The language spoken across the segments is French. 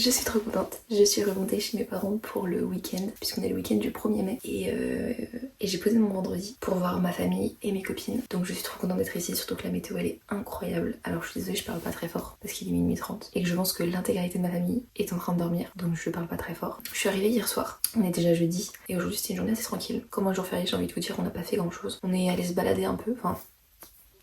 Je suis trop contente. Je suis remontée chez mes parents pour le week-end, puisqu'on est le week-end du 1er mai. Et j'ai posé mon vendredi pour voir ma famille et mes copines. Donc je suis trop contente d'être ici, surtout que la météo elle est incroyable. Alors je suis désolée, je parle pas très fort parce qu'il est minuit 30 et que je pense que l'intégralité de ma famille est en train de dormir. Donc je parle pas très fort. Je suis arrivée hier soir, on est déjà jeudi. Et aujourd'hui c'était une journée assez tranquille. Comme un jour férié, j'ai envie de vous dire, on n'a pas fait grand chose. On est allé se balader un peu, enfin...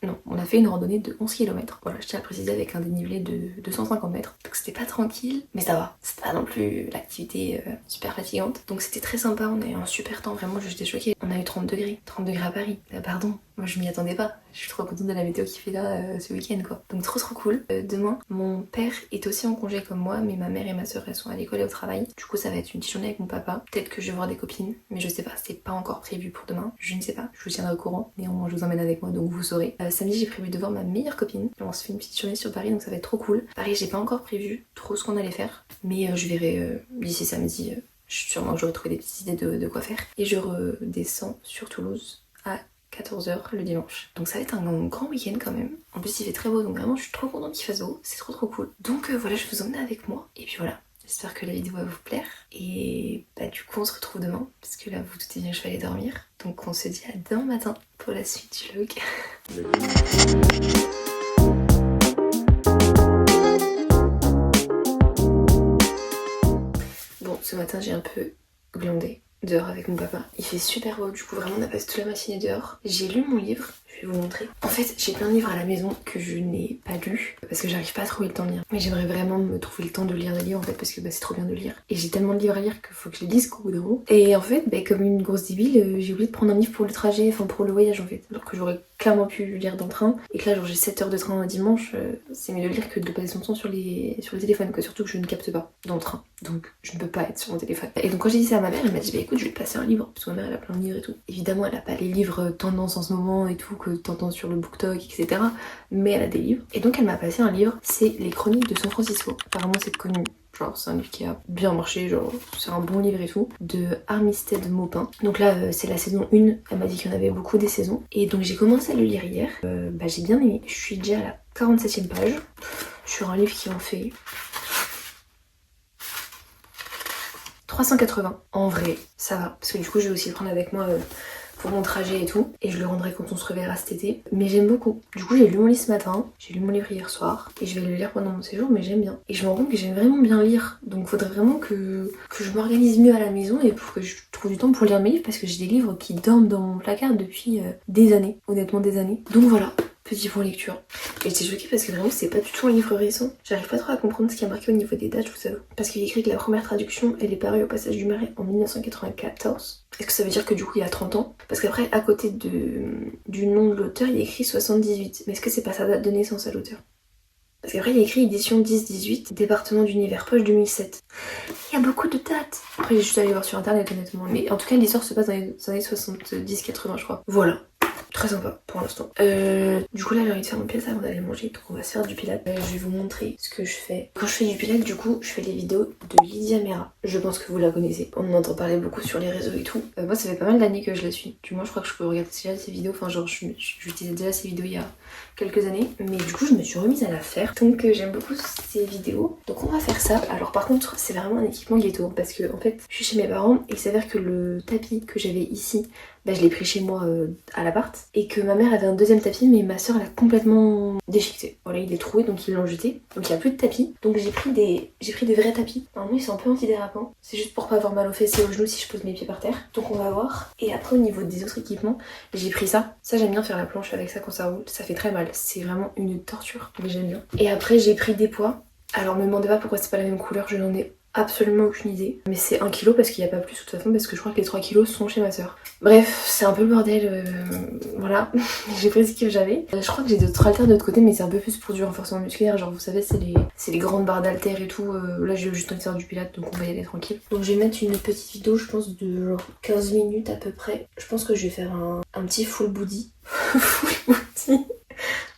Non, on a fait une randonnée de 11 km. Voilà, je tiens à préciser avec un dénivelé de 250 mètres. Donc c'était pas tranquille, mais ça va. C'était pas non plus l'activité super fatigante. Donc c'était très sympa, on a eu un super temps, vraiment j'étais choquée. On a eu 30 degrés. 30 degrés à Paris. Pardon, moi je m'y attendais pas. Je suis trop contente de la météo qu'il fait là ce week-end quoi. Donc trop cool. Demain, mon père est aussi en congé comme moi, mais ma mère et ma soeur elles sont à l'école et au travail. Du coup ça va être une petite journée avec mon papa. Peut-être que je vais voir des copines, mais je sais pas, c'est pas encore prévu pour demain. Je ne sais pas, je vous tiendrai au courant. Néanmoins je vous emmène avec moi donc vous saurez. Samedi j'ai prévu de voir ma meilleure copine. On se fait une petite journée sur Paris donc ça va être trop cool. Paris j'ai pas encore prévu trop ce qu'on allait faire, mais je verrai d'ici samedi. Sûrement que j'aurai trouvé des petites idées de quoi faire. Et je redescends sur Toulouse à 14h le dimanche. Donc ça va être un grand week-end quand même. En plus il fait très beau donc vraiment je suis trop contente qu'il fasse beau. C'est trop cool. Donc voilà, je vous emmène avec moi. Et puis voilà. J'espère que la vidéo va vous plaire. Et bah du coup on se retrouve demain. Parce que là vous doutez bien que je vais aller dormir. Donc on se dit à demain matin pour la suite du vlog. Bon, ce matin j'ai un peu glandé dehors avec mon papa. Il fait super beau, du coup vraiment on a passé toute la matinée dehors. J'ai lu mon livre, je vais vous montrer. En fait j'ai plein de livres à la maison que je n'ai pas lus parce que j'arrive pas à trouver le temps de lire. Mais j'aimerais vraiment me trouver le temps de lire des livres en fait parce que c'est trop bien de lire. Et j'ai tellement de livres à lire qu'il faut que je les lise qu'au bout d'un moment. Et en fait comme une grosse débile, j'ai oublié de prendre un livre pour le trajet, enfin pour le voyage en fait. Alors que j'aurais clairement pu lire dans le train. Et que là genre j'ai 7 heures de train un dimanche, c'est mieux de lire que de passer son temps sur le téléphone quoi. Surtout que je ne capte pas dans le train. Donc je ne peux pas être sur mon téléphone. Et donc quand j'ai dit ça à ma mère, elle m'a dit bah écoute je vais te passer un livre. Parce que ma mère elle a plein de livres et tout. Évidemment elle a pas les livres tendance en ce moment et tout que t'entends sur le BookTok etc. Mais elle a des livres. Et donc elle m'a passé un livre, c'est Les Chroniques de San Francisco. Apparemment c'est connu. Genre c'est un livre qui a bien marché, genre c'est un bon livre et tout, de Armistead Maupin. Donc là c'est la saison 1, elle m'a dit qu'il y en avait beaucoup des saisons. Et donc j'ai commencé à le lire hier, j'ai bien aimé. Je suis déjà à la 47e page, sur un livre qui en fait 380. En vrai, ça va, parce que du coup je vais aussi le prendre avec moi pour mon trajet et tout, et je le rendrai quand on se reverra cet été. Mais j'aime beaucoup. Du coup j'ai lu mon livre ce matin, j'ai lu mon livre hier soir, et je vais le lire pendant mon séjour, mais j'aime bien. Et je me rends compte que j'aime vraiment bien lire, donc faudrait vraiment que je m'organise mieux à la maison et pour que je trouve du temps pour lire mes livres, parce que j'ai des livres qui dorment dans mon placard depuis des années, honnêtement des années. Donc voilà. Petit point lecture. Et j'étais choquée parce que vraiment c'est pas du tout un livre récent. J'arrive pas trop à comprendre ce qui est marqué au niveau des dates, je vous avoue. Parce qu'il écrit que la première traduction, elle est parue au Passage du Marais en 1994. Est-ce que ça veut dire que du coup il y a 30 ans? Parce qu'après, à côté du nom de l'auteur, il y a écrit 78. Mais est-ce que c'est pas sa date de naissance à l'auteur? Parce qu'après il y a écrit édition 10-18, département d'univers, poche 2007. Il y a beaucoup de dates. Après j'ai juste allé voir sur internet honnêtement. Mais en tout cas l'histoire se passe dans les années 70-80 je crois. Voilà. Très sympa pour l'instant. Du coup là j'ai envie de faire mon pilates avant d'aller manger, donc on va se faire du pilates. Je vais vous montrer ce que je fais. Quand je fais du pilates du coup je fais les vidéos de Lydia Mera. Je pense que vous la connaissez. On en entend parler beaucoup sur les réseaux et tout. Moi ça fait pas mal d'années que je la suis. Du moins je crois que je peux regarder déjà ses vidéos. Enfin genre j'utilisais déjà ses vidéos il y a quelques années. Mais du coup je me suis remise à la faire. Donc j'aime beaucoup ses vidéos. Donc on va faire ça. Alors par contre c'est vraiment un équipement ghetto. Parce que en fait je suis chez mes parents et il s'avère que le tapis que j'avais ici, je l'ai pris chez moi à l'appart. Et que ma mère avait un deuxième tapis mais ma soeur l'a complètement déchiqueté. Voilà il est troué donc ils l'ont jeté. Donc il n'y a plus de tapis. Donc j'ai pris des vrais tapis. Normalement ils sont un peu antidérapants. C'est juste pour pas avoir mal aux fesses et aux genoux si je pose mes pieds par terre. Donc on va voir. Et après au niveau des autres équipements, j'ai pris ça. Ça j'aime bien faire la planche avec ça quand ça roule. Ça fait très mal. C'est vraiment une torture. Mais j'aime bien. Et après j'ai pris des poids. Alors me demandez pas pourquoi c'est pas la même couleur. Je n'en ai absolument aucune idée. Mais c'est 1 kg parce qu'il n'y a pas plus de toute façon parce que je crois que les 3 kilos sont chez ma soeur. Bref, c'est un peu le bordel, voilà. J'ai pris ce que j'avais. Je crois que j'ai d'autres haltères de l'autre côté mais c'est un peu plus pour du renforcement musculaire. Genre vous savez c'est les grandes barres d'haltères et tout. Là j'ai juste envie de faire du pilates donc on va y aller tranquille. Donc je vais mettre une petite vidéo je pense de genre 15 minutes à peu près. Je pense que je vais faire un petit full body. Full body.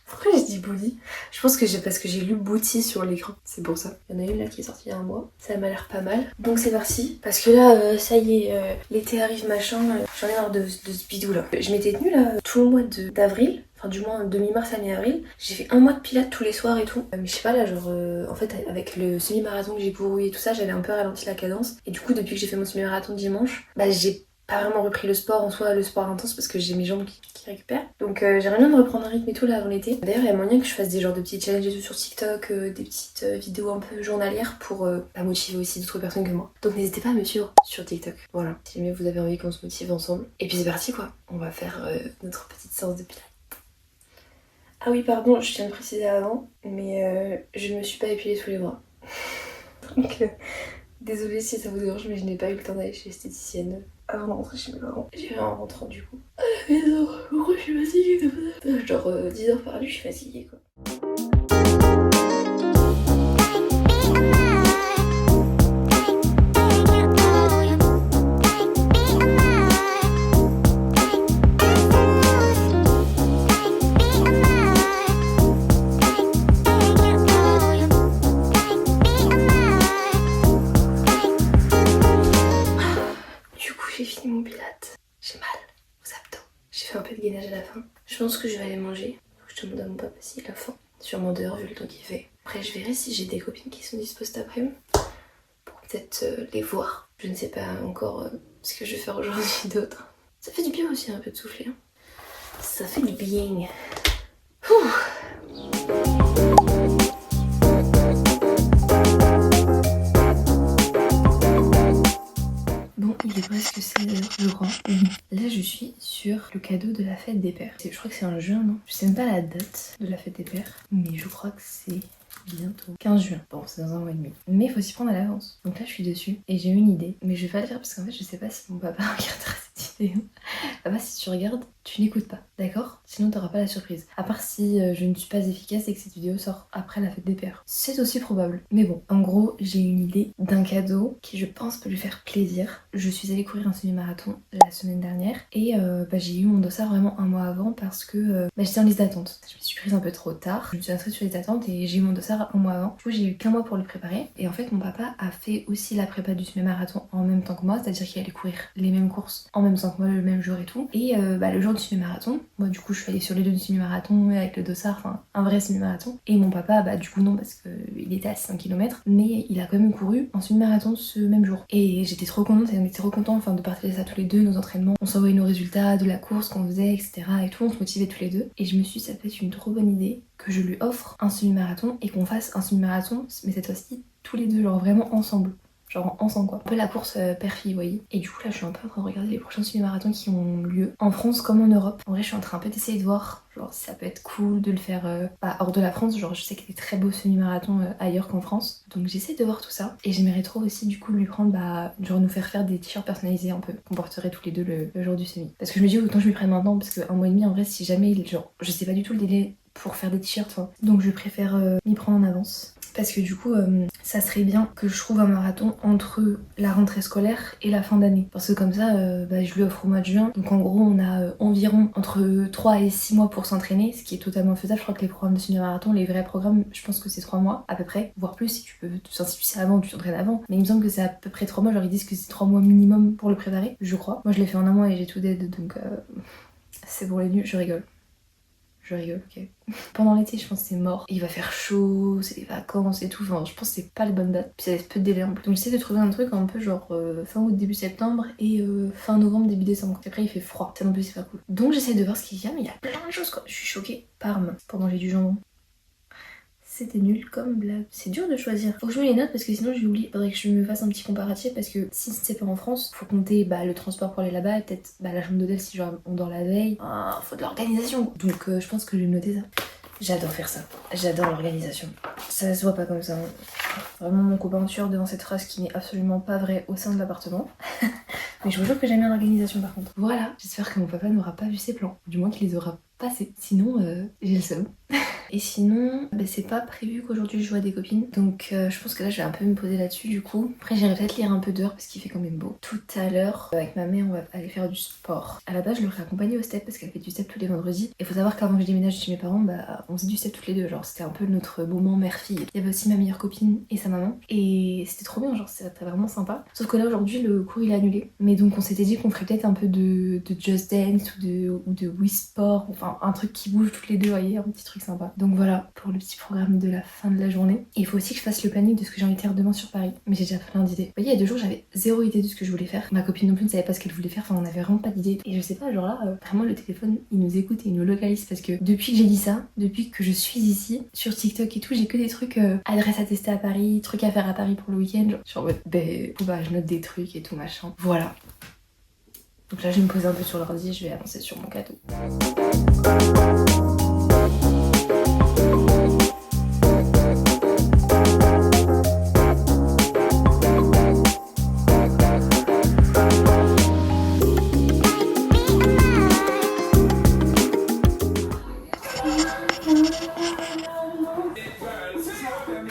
Pourquoi je dis body? Je pense que parce que j'ai lu booty sur l'écran, c'est pour ça. Il y en a une là qui est sortie il y a un mois, ça m'a l'air pas mal. Donc c'est parti, parce que là, ça y est, l'été arrive machin, j'en ai marre de ce bidou là. Je m'étais tenue là tout le mois d'avril, enfin du moins demi-mars à mi-avril. J'ai fait un mois de pilates tous les soirs et tout. Mais je sais pas là, genre en fait avec le semi-marathon que j'ai couru et tout ça, j'avais un peu ralenti la cadence. Et du coup depuis que j'ai fait mon semi-marathon dimanche, bah j'ai pas vraiment repris le sport en soi, le sport intense parce que j'ai mes jambes qui récupèrent. Donc j'aimerais bien me reprendre un rythme et tout là avant l'été. D'ailleurs il y a moyen que je fasse des genres de petits challenges et tout sur TikTok, des petites vidéos un peu journalières pour motiver aussi d'autres personnes que moi. Donc n'hésitez pas à me suivre sur TikTok. Voilà, si jamais vous avez envie qu'on se motive ensemble. Et puis c'est parti quoi, on va faire notre petite séance de pilates. Ah oui pardon, je tiens de préciser avant, mais je ne me suis pas épilée tous les bras. Donc désolée si ça vous dérange, mais je n'ai pas eu le temps d'aller chez l'esthéticienne avant de rentrer chez mes parents. J'ai fait en rentrant du coup à la maison. Pourquoi je suis fatiguée comme ça? Genre 10 heures par nuit, je suis fatiguée quoi. J'ai fini mon pilates. J'ai mal aux abdos. J'ai fait un peu de gainage à la fin. Je pense que je vais aller manger. Je demande à mon papa s'il a faim. Sûrement dehors vu le temps qu'il fait. Après je verrai si j'ai des copines qui sont disposées cet après-midi. Pour peut-être les voir. Je ne sais pas encore ce que je vais faire aujourd'hui d'autre. Ça fait du bien aussi un peu de souffler. Hein. Ça fait du bien. Ouh. Bon, il est presque 16h, je crois. Là, je suis sur le cadeau de la fête des pères. Je crois que c'est en juin, non? Je sais même pas la date de la fête des pères, mais je crois que c'est bientôt. 15 juin. Bon, c'est dans un mois et demi. Mais il faut s'y prendre à l'avance. Donc là, je suis dessus et j'ai une idée. Mais je vais pas le faire parce qu'en fait, je sais pas si mon papa regardera cette vidéo. Papa, si tu regardes, tu n'écoutes pas, d'accord? Sinon, t'auras pas la surprise. À part si je ne suis pas efficace et que cette vidéo sort après la fête des pères. C'est aussi probable. Mais bon, en gros, j'ai une idée d'un cadeau qui, je pense, peut lui faire plaisir. Je suis allée courir un semi-marathon la semaine dernière et j'ai eu mon dossard vraiment un mois avant parce que j'étais en liste d'attente. Je me suis prise un peu trop tard. Je me suis inscrite sur les attentes et j'ai eu mon dossard un mois avant. Du coup, j'ai eu qu'un mois pour le préparer. Et en fait, mon papa a fait aussi la prépa du semi-marathon en même temps que moi, c'est-à-dire qu'il allait courir les mêmes courses en même temps que moi le même jour et tout. Et le jour du semi-marathon, moi du coup je suis allée sur les deux du semi-marathon avec le dossard, enfin un vrai semi-marathon. Et mon papa, du coup non parce qu'il était à 5 km, mais il a quand même couru en semi-marathon ce même jour. Et j'étais trop contente et on était trop contents de partager ça tous les deux, nos entraînements. On s'envoyait nos résultats de la course qu'on faisait, etc. et tout, on se motivait tous les deux. Et je me suis dit ça peut être une trop bonne idée que je lui offre un semi-marathon et qu'on fasse un semi-marathon, mais cette fois-ci tous les deux, genre vraiment ensemble. Genre ensemble quoi. Un peu la course père-fille, vous voyez. Et du coup là je suis un peu en train de regarder les prochains semi-marathons qui ont lieu en France comme en Europe. En vrai je suis en train un peu d'essayer de voir genre si ça peut être cool de le faire hors de la France. Genre je sais qu'il y a des très beaux semi-marathons ailleurs qu'en France. Donc j'essaie de voir tout ça. Et j'aimerais trop aussi du coup lui prendre genre nous faire des t-shirts personnalisés un peu. Qu'on porterait tous les deux le jour du semi. Parce que je me dis autant je lui prenne maintenant parce qu'un mois et demi en vrai si jamais genre je sais pas du tout le délai pour faire des t-shirts. Hein. Donc je préfère m'y prendre en avance. Parce que du coup, ça serait bien que je trouve un marathon entre la rentrée scolaire et la fin d'année. Parce que comme ça, je lui offre au mois de juin. Donc en gros, on a environ entre 3 et 6 mois pour s'entraîner, ce qui est totalement faisable. Je crois que les programmes de semi-marathon, les vrais programmes, je pense que c'est 3 mois à peu près, voire plus si tu peux. Enfin, si tu sais avant, tu t'entraînes avant. Mais il me semble que c'est à peu près 3 mois. Genre ils disent que c'est 3 mois minimum pour le préparer, je crois. Moi je l'ai fait en un mois et j'ai tout dead, donc c'est pour les nuls, je rigole. Je rigole, ok. Pendant l'été, je pense que c'est mort. Et il va faire chaud, c'est les vacances et tout. Enfin, je pense que c'est pas les bonnes dates. Puis ça laisse peu de délai en plus. Donc j'essaie de trouver un truc un peu genre fin août, début septembre et fin novembre, début décembre. Après, il fait froid. Ça non plus, c'est pas cool. Donc j'essaie de voir ce qu'il y a, mais il y a plein de choses quoi. Je suis choquée. Parme. Pendant j'ai du jambon. C'était nul comme blague. C'est dur de choisir. Faut que je me les note parce que sinon je vais oublier. Faudrait que je me fasse un petit comparatif parce que si c'est pas en France, faut compter le transport pour aller là-bas et peut-être la chambre d'hôtel si genre on dort la veille. Faut de l'organisation. Donc je pense que je vais me noter ça. J'adore faire ça. J'adore l'organisation. Ça se voit pas comme ça. Hein. Vraiment mon copain tueur devant cette phrase qui n'est absolument pas vraie au sein de l'appartement. Mais je vous jure que j'aime bien l'organisation par contre. Voilà. J'espère que mon papa n'aura pas vu ses plans. Du moins qu'il les aura passés. Sinon, j'ai le seum. Et sinon, c'est pas prévu qu'aujourd'hui je joue à des copines. Donc je pense que là je vais un peu me poser là-dessus du coup. Après j'irai peut-être lire un peu dehors parce qu'il fait quand même beau. Tout à l'heure, avec ma mère, on va aller faire du sport. À la base je l'aurais accompagnée au step parce qu'elle fait du step tous les vendredis. Et faut savoir qu'avant que je déménage chez mes parents, on faisait du step toutes les deux. Genre c'était un peu notre moment mère-fille. Il y avait aussi ma meilleure copine et sa maman. Et c'était trop bien, genre c'était vraiment sympa. Sauf que là aujourd'hui le cours il est annulé. Mais donc on s'était dit qu'on ferait peut-être un peu de Just Dance ou de Wii Sport. Enfin un truc qui bouge toutes les deux, voyez, un petit truc sympa. Donc voilà pour le petit programme de la fin de la journée. Et il faut aussi que je fasse le planning de ce que j'ai envie de faire demain sur Paris. Mais j'ai déjà plein d'idées. Vous voyez, il y a 2 jours j'avais zéro idée de ce que je voulais faire. Ma copine non plus ne savait pas ce qu'elle voulait faire. Enfin on avait vraiment pas d'idée. Et je sais pas, genre là, vraiment le téléphone il nous écoute et il nous localise parce que depuis que j'ai dit ça, depuis que je suis ici sur TikTok et tout, j'ai que des trucs adresses à tester à Paris, trucs à faire à Paris pour le week-end. Genre en mode je note des trucs et tout machin. Voilà. Donc là je vais me poser un peu sur l'ordi, je vais avancer sur mon cadeau.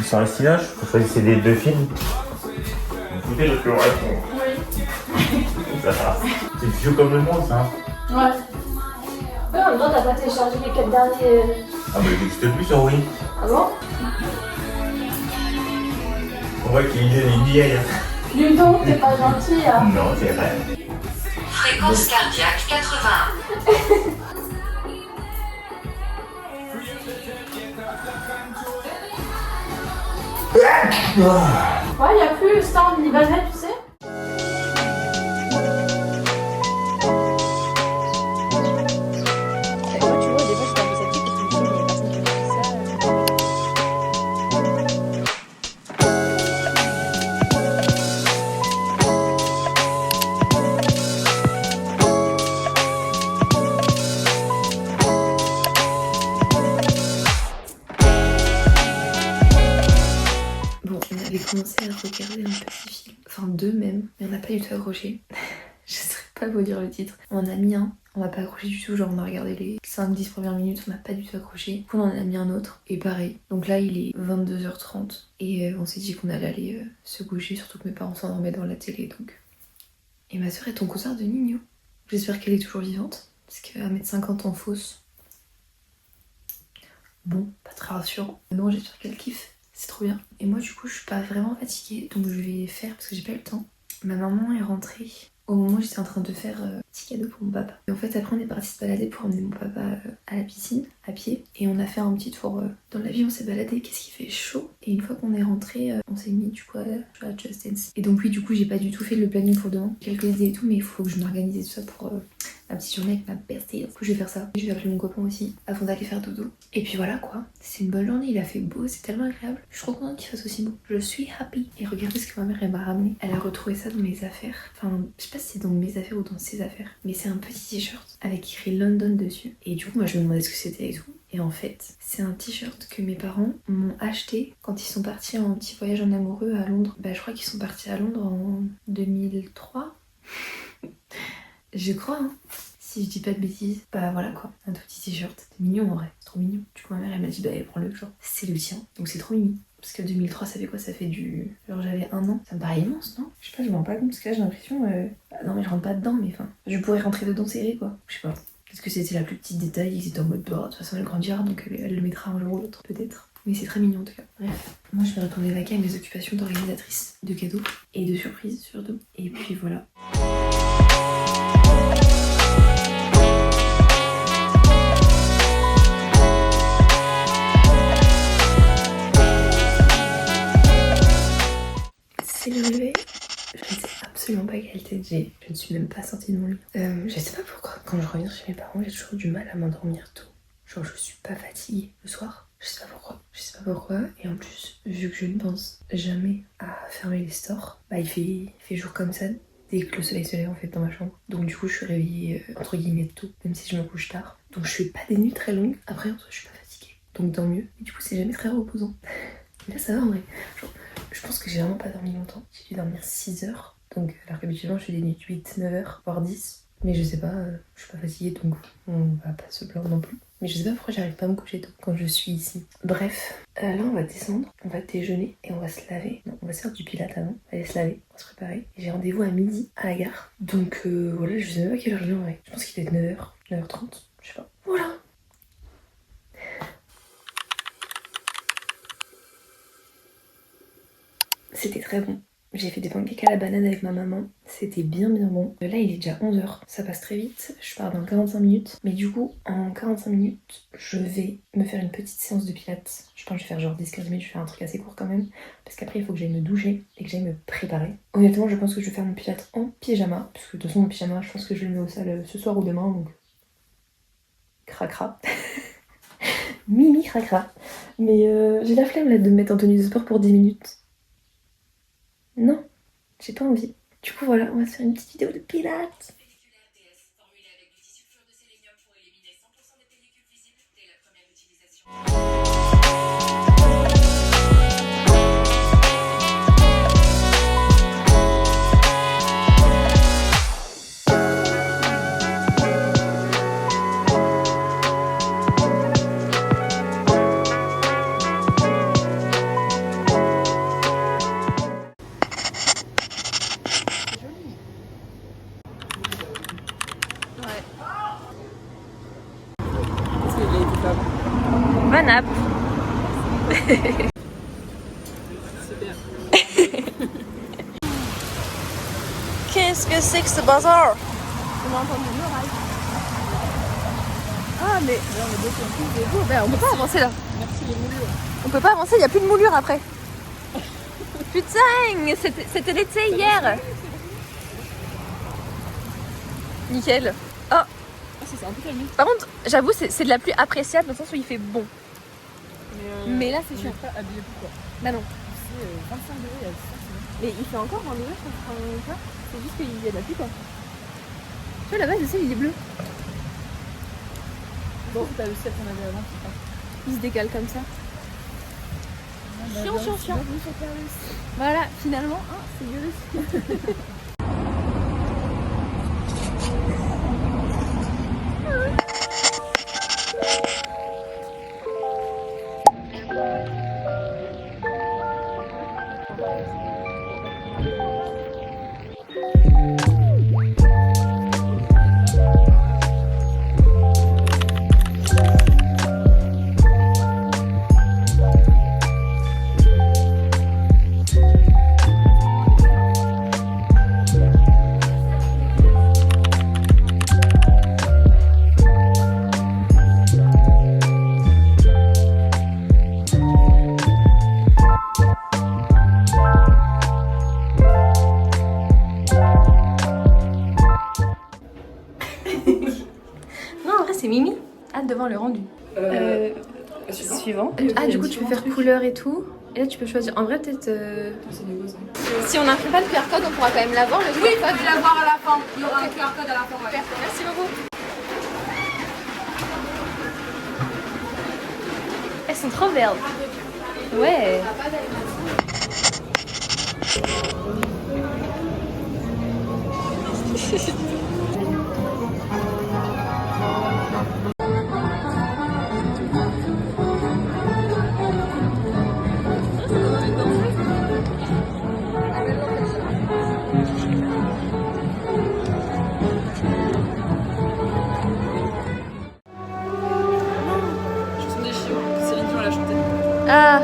Sur un stylage, vous choisissez les 2 films. Écoutez, je peux vous répondre. Oui. Ça va. C'est vieux comme le monde, ça. Ouais. Ouais, en même temps, t'as pas téléchargé les 4 derniers. Ah, bah, il n'existe plus sur Wii. Ah bon? On voit qu'il est vieille. Ludo, t'es pas gentil, hein? Non, c'est vrai. Fréquence cardiaque 81. Ouais, y'a plus le stand libanais, tu sais? Commencer à regarder un petit film, enfin 2 même, mais on n'a pas du tout accroché. Je saurais pas vous dire le titre. On en a mis un, on va pas accroché du tout, genre on a regardé les 5-10 premières minutes, on n'a pas du tout accroché. Du coup on en a mis un autre, et pareil. Donc là il est 22h30, et on s'est dit qu'on allait aller se coucher, surtout que mes parents s'endormaient dans la télé, donc. Et ma soeur est ton concert de Nino. J'espère qu'elle est toujours vivante, parce qu'à 1m50 en fausse. Bon, pas très rassurant. Non, j'espère qu'elle kiffe. C'est trop bien. Et moi du coup je suis pas vraiment fatiguée, donc je vais faire parce que j'ai pas eu le temps. Ma maman est rentrée au moment où j'étais en train de faire un petit cadeau pour mon papa. Et en fait après on est parti se balader pour emmener mon papa à la piscine à pied. Et on a fait un petit tour dans la ville, on s'est baladé, qu'est-ce qu'il fait chaud. Et une fois qu'on est rentré, on s'est mis du coup à Just Dance. Et donc oui du coup j'ai pas du tout fait le planning pour demain. Quelques idées et tout, mais il faut que je m'organise et tout ça pour ma petite journée avec ma bestie. Du coup je vais faire ça. Je vais appeler mon copain aussi avant d'aller faire dodo. Et puis voilà quoi. C'est une bonne journée, il a fait beau, c'est tellement agréable. Je suis trop contente qu'il fasse aussi beau. Je suis happy. Et regardez ce que ma mère elle m'a ramené. Elle a retrouvé ça dans mes affaires. Enfin, je sais pas si c'est dans mes affaires ou dans ses affaires. Mais c'est un petit t-shirt avec écrit London dessus. Et du coup moi je me demandais ce que c'était et tout. Et en fait, c'est un t-shirt que mes parents m'ont acheté quand ils sont partis en petit voyage en amoureux à Londres. Je crois qu'ils sont partis à Londres en 2003. Je crois, hein. Si je dis pas de bêtises. Voilà quoi, un tout petit t-shirt. C'est mignon en vrai, c'est trop mignon. Du coup ma mère elle m'a dit prends-le, genre c'est le tien. Donc c'est trop mignon. Parce que 2003 ça fait quoi? Ça fait du... Genre j'avais 1 an. Ça me paraît immense, non? Je sais pas, je me rends pas compte parce que là j'ai l'impression... non mais je rentre pas dedans, mais enfin... Je pourrais rentrer dedans serré quoi. Je sais pas. Parce que c'était la plus petite détail, ils étaient en mode de toute façon elle grandira donc elle le mettra un jour ou l'autre peut-être. Mais c'est très mignon en tout cas. Bref, moi je vais retourner vaquer à mes occupations d'organisatrice de cadeaux et de surprises surtout. Et puis voilà. C'est levé, je ne sais absolument pas quelle tête j'ai. Je ne suis même pas sortie de mon lit. Je sais pas pourquoi, quand je reviens chez mes parents, j'ai toujours du mal à m'endormir tôt. Genre je suis pas fatiguée le soir. Je sais pas pourquoi. Je sais pas pourquoi. Et en plus, vu que je ne pense jamais à fermer les stores, il fait jour comme ça dès que le soleil se lève en fait dans ma chambre. Donc du coup je suis réveillée entre guillemets tôt, même si je me couche tard. Donc je fais pas des nuits très longues. Après en soi je suis pas fatiguée. Donc tant mieux. Mais du coup c'est jamais très reposant. Mais là ça va en vrai. Genre, je pense que j'ai vraiment pas dormi longtemps. J'ai dû dormir 6 heures. Donc alors qu'habituellement je fais des nuits de 8, 9 heures, voire 10. Mais je sais pas, je suis pas fatiguée donc on va pas se plaindre non plus. Mais je sais pas pourquoi j'arrive pas à me coucher tôt quand je suis ici. Bref, là on va descendre, on va déjeuner et on va se laver. Non, on va se faire du pilates avant, on va aller se laver, on va se préparer. Et j'ai rendez-vous à midi à la gare. Donc voilà, je sais même pas quelle heure il est en vrai. Je pense qu'il est 9h, 9h30, je sais pas. Voilà. C'était très bon. J'ai fait des pancakes à la banane avec ma maman. C'était bien bon. Là, il est déjà 11h. Ça passe très vite. Je pars dans 45 minutes. Mais du coup, en 45 minutes, je vais me faire une petite séance de pilates. Je pense que je vais faire genre 10-15 minutes. Je vais faire un truc assez court quand même. Parce qu'après, il faut que j'aille me doucher et que j'aille me préparer. Honnêtement, je pense que je vais faire mon pilates en pyjama. Parce que de toute façon, mon pyjama, je pense que je le mets au salle ce soir ou demain. Donc, cracra. Mimi cracra. Mais j'ai la flemme là de me mettre en tenue de sport pour 10 minutes. Non, j'ai pas envie. Du coup voilà, on va se faire une petite vidéo de pilates. Pellicule RTS, formulée avec du tissu pur de sélénium pour éliminer 100% des pellicules visibles dès la première utilisation. Bon app. Qu'est-ce que c'est que ce bazar? On a entendu l'oreille. Ah mais on est beaucoup plus des jours. Ben on peut pas avancer là. Merci les moulures. On peut pas avancer, il n'y a plus de moulure après. Putain, c'était l'été hier. Nickel. Oh. C'est un peu calmé. Par contre, j'avoue, c'est de la pluie appréciable dans le sens où il fait bon. Mais là, c'est on chiant. n'est pas habillé pour quoi. Bah non. C'est 25 degrés, il y a 5 Mais il fait encore 20 degrés, je crois. C'est juste qu'il y a de la pluie, quoi. Tu vois, là-bas, je sais, il est bleu. Bon, t'as le ciel qu'on avait avant, c'est pas. Il se décale comme ça. Chiant, chiant, chiant. Bienvenue sur Paris. Voilà, finalement, hein, c'est mieux aussi. C'est Mimi. Hâte de voir le rendu. Suivant. Ah, du coup, tu peux faire couleur et tout. Et là, tu peux choisir. En vrai, peut-être. Si on n'imprime pas le QR code, on pourra quand même l'avoir. Oui, il faut l'avoir à la fin. Il y aura un QR code à la fin. Ouais. Merci beaucoup. Elles sont trop belles. Ouais. Chanson des chiots, Céline Dion l'a chanté. Ah.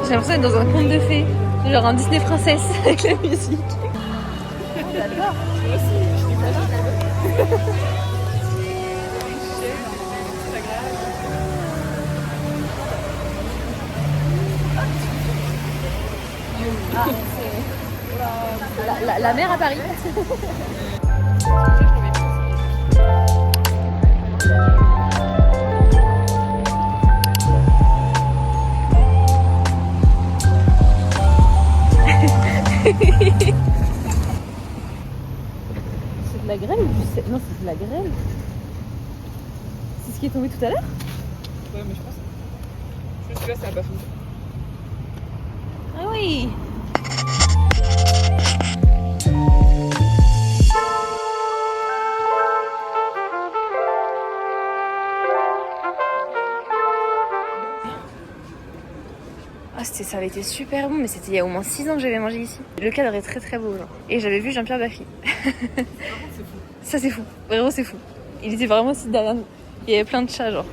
J'ai l'impression d'être dans un conte de fées, genre un Disney princesse avec la musique. J'adore. Moi aussi, je suis pas La mer à Paris. C'est de la grêle ou du sel? Non, c'est de la grêle. C'est ce qui est tombé tout à l'heure? Ouais, mais je pense. Je suis là, ça a pas fini. Ah oui. ça avait été super bon, mais c'était il y a au moins 6 ans que j'avais mangé ici. Le cadre est très très beau, genre. Et j'avais vu Jean-Pierre Bacry. Ça c'est fou, vraiment c'est fou. Il était vraiment aussi derrière nous. Il y avait plein de chats, genre.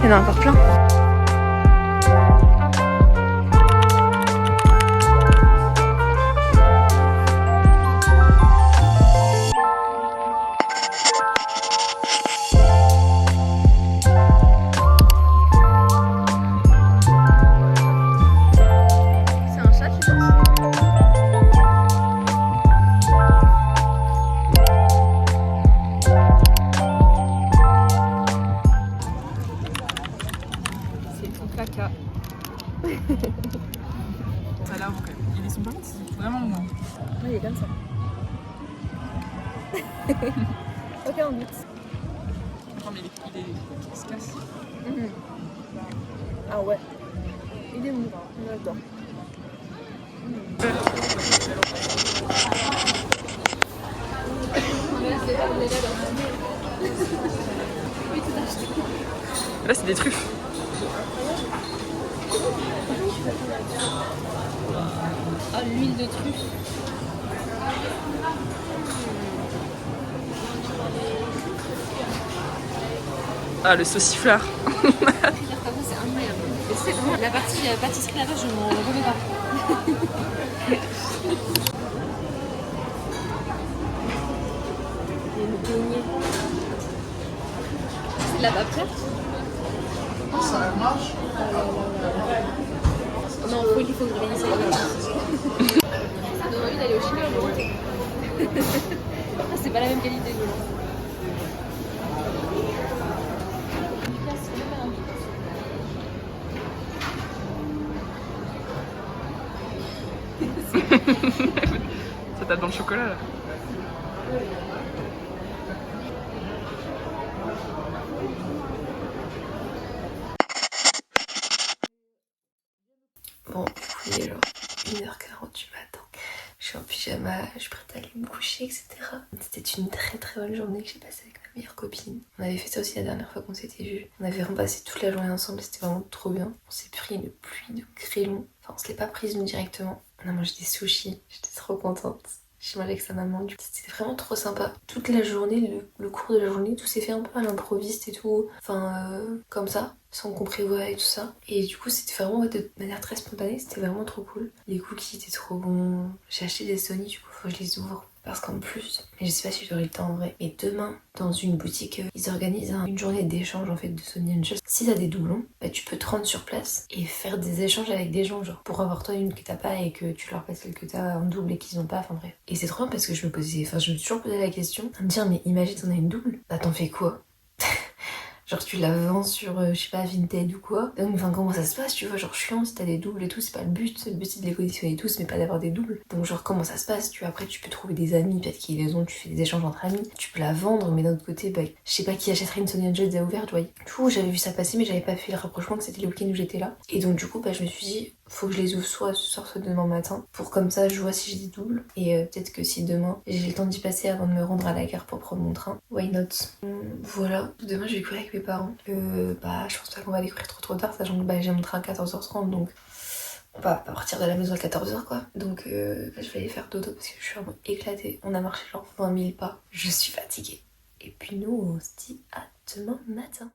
Il y en a encore plein. Caca. Ça lave quand même. Ils sont pas petits, vraiment moins. Ouais, il est comme ça. Aucun doute. Non mais il se casse. Ah ouais. Il est mou, on adore. Là c'est des truffes. Ah, l'huile de truffe. Ah le sauciflard. C'est incroyable. Et c'est vraiment la partie pâtisserie là-bas, je m'en remets pas. Et le beignet. C'est de la vapeur. Ça marche. Non, il faut que je réalise ça. Ça donne envie d'aller au Chili. C'est pas la même qualité de l'eau. Ça tape dans le chocolat là. Bon, il est genre 1h40 du matin. Je suis en pyjama, je suis prête à aller me coucher, etc. C'était une très très bonne journée que j'ai passée avec ma meilleure copine. On avait fait ça aussi la dernière fois qu'on s'était vus. On avait repassé toute la journée ensemble, c'était vraiment trop bien. On s'est pris une pluie de grêlons. Enfin, on se l'est pas prise nous directement. On a mangé des sushis, j'étais trop contente. J'ai mangé avec sa maman, du coup c'était vraiment trop sympa. Toute la journée, le cours de la journée, tout s'est fait un peu à l'improviste et tout. Enfin, comme ça, sans qu'on prévoie et tout ça. Et du coup c'était vraiment de manière très spontanée, c'était vraiment trop cool. Les cookies étaient trop bons. J'ai acheté des Sony, du coup faut que je les ouvre. Parce qu'en plus, mais je sais pas si j'aurai le temps en vrai, mais demain, dans une boutique, ils organisent une journée d'échange en fait de Sony Angels. Si t'as des doublons, bah, tu peux te rendre sur place et faire des échanges avec des gens, genre pour avoir toi une que t'as pas et que tu leur passes celle que t'as en double et qu'ils ont pas, enfin bref. Et c'est trop bien parce que je me suis toujours posé la question, à me dire mais imagine t'en as une double, bah t'en fais quoi? Genre tu la vends sur, je sais pas, Vinted ou quoi. Donc enfin comment ça se passe, tu vois, genre chiant si t'as des doubles et tout, c'est pas le but c'est de les conditionner tous, mais pas d'avoir des doubles. Donc genre comment ça se passe, tu vois, après tu peux trouver des amis, peut-être qu'ils les ont, tu fais des échanges entre amis, tu peux la vendre, mais d'un autre côté, bah je sais pas qui achèterait une Sony Angels à ouvert, tu vois. Du coup j'avais vu ça passer mais j'avais pas fait le rapprochement que c'était le week-end où j'étais là. Et donc du coup bah je me suis dit, faut que je les ouvre soit ce soir soit demain matin, pour comme ça je vois si j'ai des doubles. Et peut-être que si demain j'ai le temps d'y passer avant de me rendre à la gare pour prendre mon train, why not. Voilà, demain je vais courir avec mes parents. Bah je pense pas qu'on va aller courir trop tard, sachant que bah, j'ai mon train à 14h30, donc on va pas partir de la maison à 14h quoi. Donc je vais aller faire dodo parce que je suis vraiment éclatée. On a marché genre 20 000 pas, je suis fatiguée. Et puis nous on se dit à demain matin.